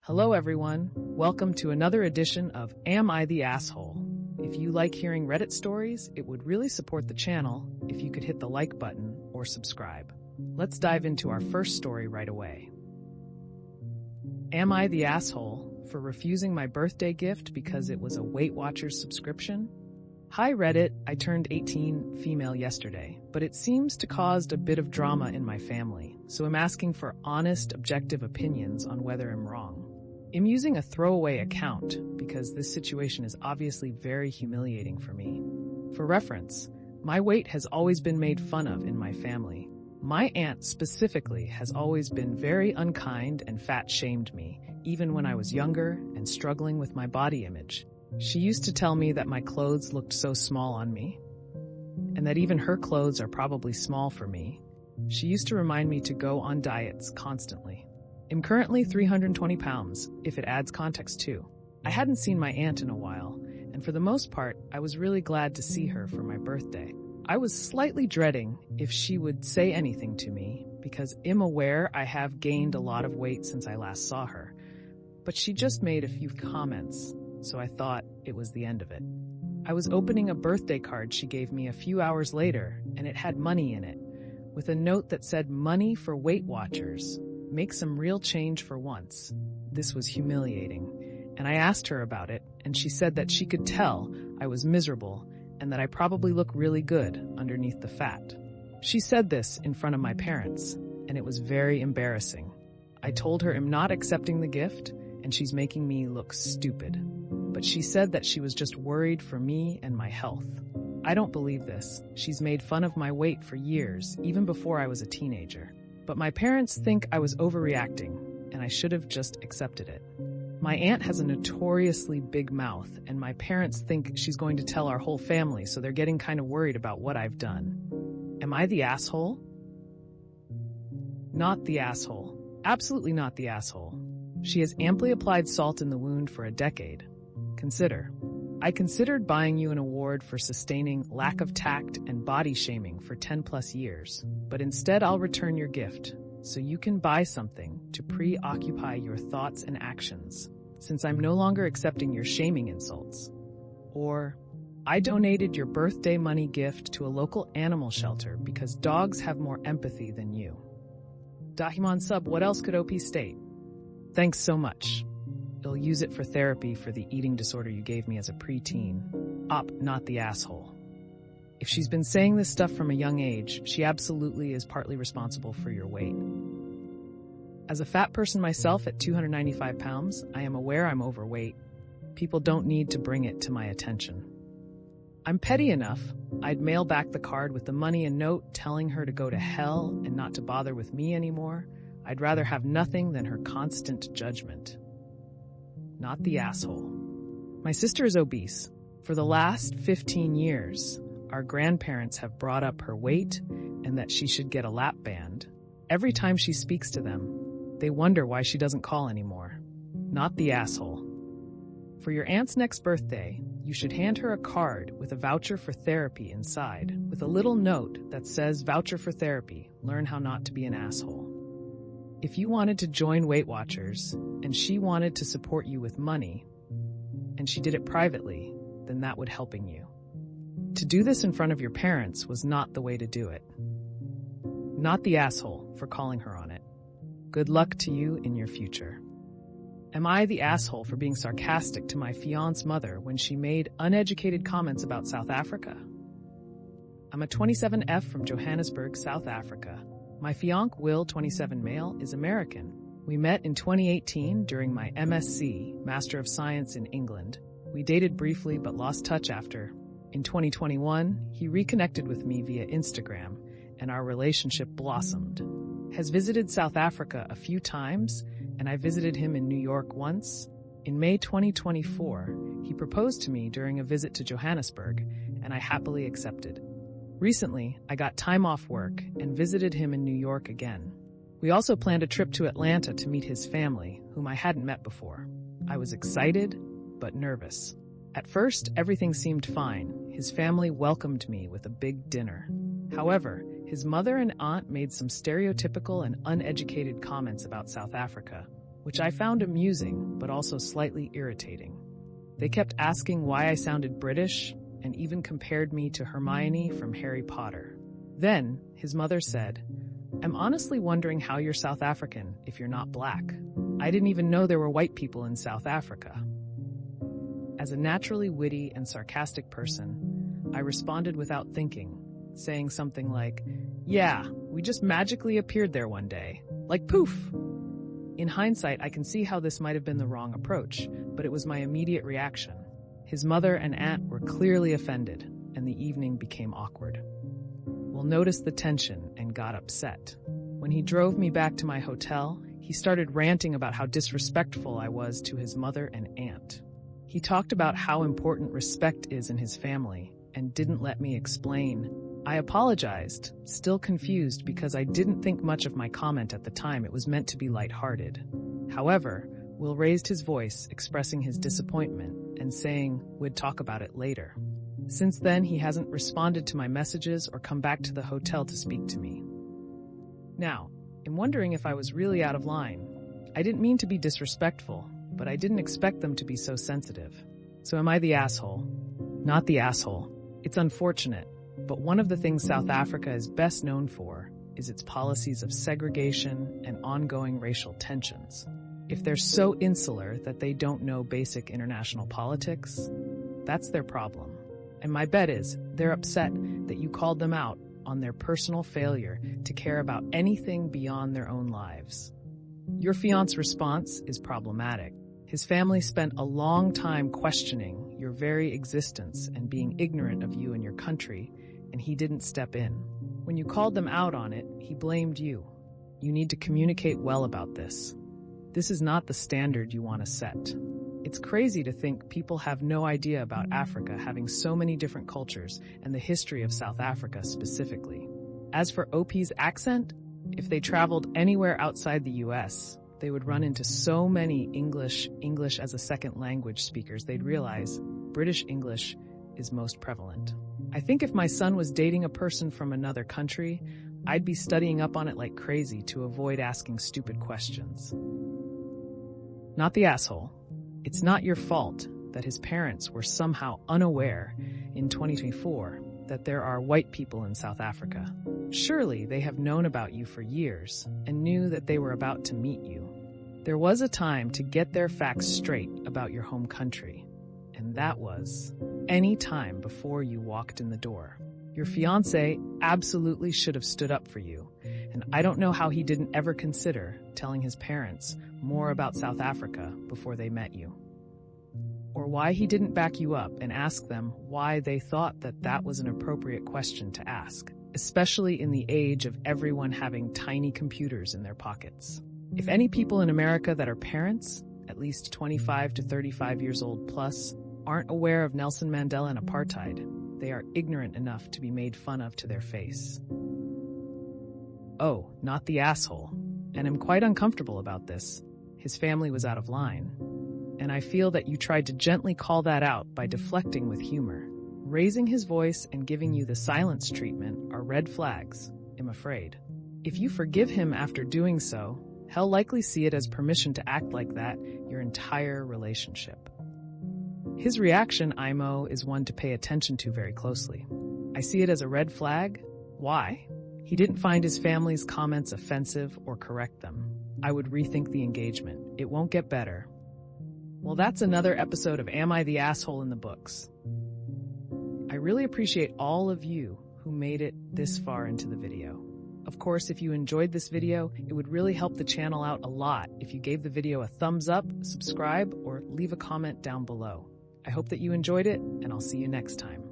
Hello everyone, welcome to another edition of Am I the Asshole? If you like hearing Reddit stories, it would really support the channel if you could hit the like button or subscribe. Let's dive into our first story right away. Am I the asshole for refusing my birthday gift because it was a Weight Watchers subscription? Hi Reddit, I turned 18 female yesterday, but it seems to caused a bit of drama in my family, so I'm asking for honest, objective opinions on whether I'm wrong. I'm using a throwaway account because this situation is obviously very humiliating for me. For reference, my weight has always been made fun of in my family. My aunt specifically has always been very unkind and fat-shamed me, even when I was younger and struggling with my body image. She used to tell me that my clothes looked so small on me, and that even her clothes are probably small for me. She used to remind me to go on diets constantly. I'm currently 320 pounds, if it adds context too. I hadn't seen my aunt in a while, and for the most part, I was really glad to see her for my birthday. I was slightly dreading if she would say anything to me, because I'm aware I have gained a lot of weight since I last saw her. But she just made a few comments, so I thought it was the end of it. I was opening a birthday card she gave me a few hours later, and it had money in it, with a note that said, "Money for Weight Watchers. Make some real change for once." This was humiliating, and I asked her about it, and she said that she could tell I was miserable and that I probably look really good underneath the fat. She said this in front of my parents, and it was very embarrassing. I told her I'm not accepting the gift, and she's making me look stupid. But she said that she was just worried for me and my health. I don't believe this. She's made fun of my weight for years, even before I was a teenager. But my parents think I was overreacting, and I should have just accepted it. My aunt has a notoriously big mouth, and my parents think she's going to tell our whole family, so they're getting kind of worried about what I've done. Am I the asshole? Not the asshole. Absolutely not the asshole. She has amply applied salt in the wound for a decade. Consider. I considered buying you an award for sustaining lack of tact and body shaming for 10 plus years, but instead I'll return your gift so you can buy something to preoccupy your thoughts and actions, since I'm no longer accepting your shaming insults. Or, I donated your birthday money gift to a local animal shelter because dogs have more empathy than you. Dahiman sub, what else could OP state? Thanks so much. I'll use it for therapy for the eating disorder you gave me as a preteen. Op, not the asshole. If she's been saying this stuff from a young age, she absolutely is partly responsible for your weight. As a fat person myself at 295 pounds, I am aware I'm overweight. People don't need to bring it to my attention. I'm petty enough, I'd mail back the card with the money and note telling her to go to hell and not to bother with me anymore. I'd rather have nothing than her constant judgment. Not the asshole. My sister is obese. For the last 15 years, our grandparents have brought up her weight and that she should get a lap band. Every time she speaks to them, they wonder why she doesn't call anymore. Not the asshole. For your aunt's next birthday, you should hand her a card with a voucher for therapy inside, with a little note that says, "Voucher for therapy, learn how not to be an asshole." If you wanted to join Weight Watchers, and she wanted to support you with money, and she did it privately, then that would helping you. To do this in front of your parents was not the way to do it. Not the asshole for calling her on it. Good luck to you in your future. Am I the asshole for being sarcastic to my fiancé's mother when she made uneducated comments about South Africa? I'm a 27F from Johannesburg, South Africa. My fiancé, Will, 27 male, is American. We met in 2018 during my MSc, Master of Science in England. We dated briefly but lost touch after. In 2021, he reconnected with me via Instagram, and our relationship blossomed. Has visited South Africa a few times, and I visited him in New York once. In May 2024, he proposed to me during a visit to Johannesburg, and I happily accepted. Recently, I got time off work and visited him in New York again. We also planned a trip to Atlanta to meet his family, whom I hadn't met before. I was excited, but nervous. At first, everything seemed fine. His family welcomed me with a big dinner. However, his mother and aunt made some stereotypical and uneducated comments about South Africa, which I found amusing but also slightly irritating. They kept asking why I sounded British and even compared me to Hermione from Harry Potter. Then, his mother said, "I'm honestly wondering how you're South African if you're not black. I didn't even know there were white people in South Africa." As a naturally witty and sarcastic person, I responded without thinking, saying something like, "Yeah, we just magically appeared there one day. Like poof!" In hindsight, I can see how this might have been the wrong approach, but it was my immediate reaction. His mother and aunt were clearly offended, and the evening became awkward. Will noticed the tension and got upset. When he drove me back to my hotel, he started ranting about how disrespectful I was to his mother and aunt. He talked about how important respect is in his family and didn't let me explain. I apologized, still confused because I didn't think much of my comment at the time. It was meant to be lighthearted. However, Will raised his voice, expressing his disappointment and saying we'd talk about it later. Since then, he hasn't responded to my messages or come back to the hotel to speak to me. Now, I'm wondering if I was really out of line. I didn't mean to be disrespectful, but I didn't expect them to be so sensitive. So am I the asshole? Not the asshole. It's unfortunate, but one of the things South Africa is best known for is its policies of segregation and ongoing racial tensions. If they're so insular that they don't know basic international politics, that's their problem. And my bet is they're upset that you called them out on their personal failure to care about anything beyond their own lives. Your fiance's response is problematic. His family spent a long time questioning your very existence and being ignorant of you and your country, and he didn't step in. When you called them out on it, he blamed you. You need to communicate well about this. This is not the standard you want to set. It's crazy to think people have no idea about Africa having so many different cultures and the history of South Africa specifically. As for OP's accent, if they traveled anywhere outside the US, they would run into so many English as a second language speakers, they'd realize British English is most prevalent. I think if my son was dating a person from another country, I'd be studying up on it like crazy to avoid asking stupid questions. Not the asshole. It's not your fault that his parents were somehow unaware in 2024 that there are white people in South Africa. Surely they have known about you for years and knew that they were about to meet you. There was a time to get their facts straight about your home country, and that was any time before you walked in the door. Your fiancé absolutely should have stood up for you, and I don't know how he didn't ever consider telling his parents more about South Africa before they met you. Or why he didn't back you up and ask them why they thought that that was an appropriate question to ask, especially in the age of everyone having tiny computers in their pockets. If any people in America that are parents, at least 25 to 35 years old plus, aren't aware of Nelson Mandela and apartheid, they are ignorant enough to be made fun of to their face. Oh, not the asshole. And I'm quite uncomfortable about this. His family was out of line. And I feel that you tried to gently call that out by deflecting with humor. Raising his voice and giving you the silence treatment are red flags, I'm afraid. If you forgive him after doing so, he'll likely see it as permission to act like that your entire relationship. His reaction, IMO, is one to pay attention to very closely. I see it as a red flag. Why? He didn't find his family's comments offensive or correct them. I would rethink the engagement. It won't get better. Well, that's another episode of Am I the Asshole in the books. I really appreciate all of you who made it this far into the video. Of course, if you enjoyed this video, it would really help the channel out a lot if you gave the video a thumbs up, subscribe, or leave a comment down below. I hope that you enjoyed it, and I'll see you next time.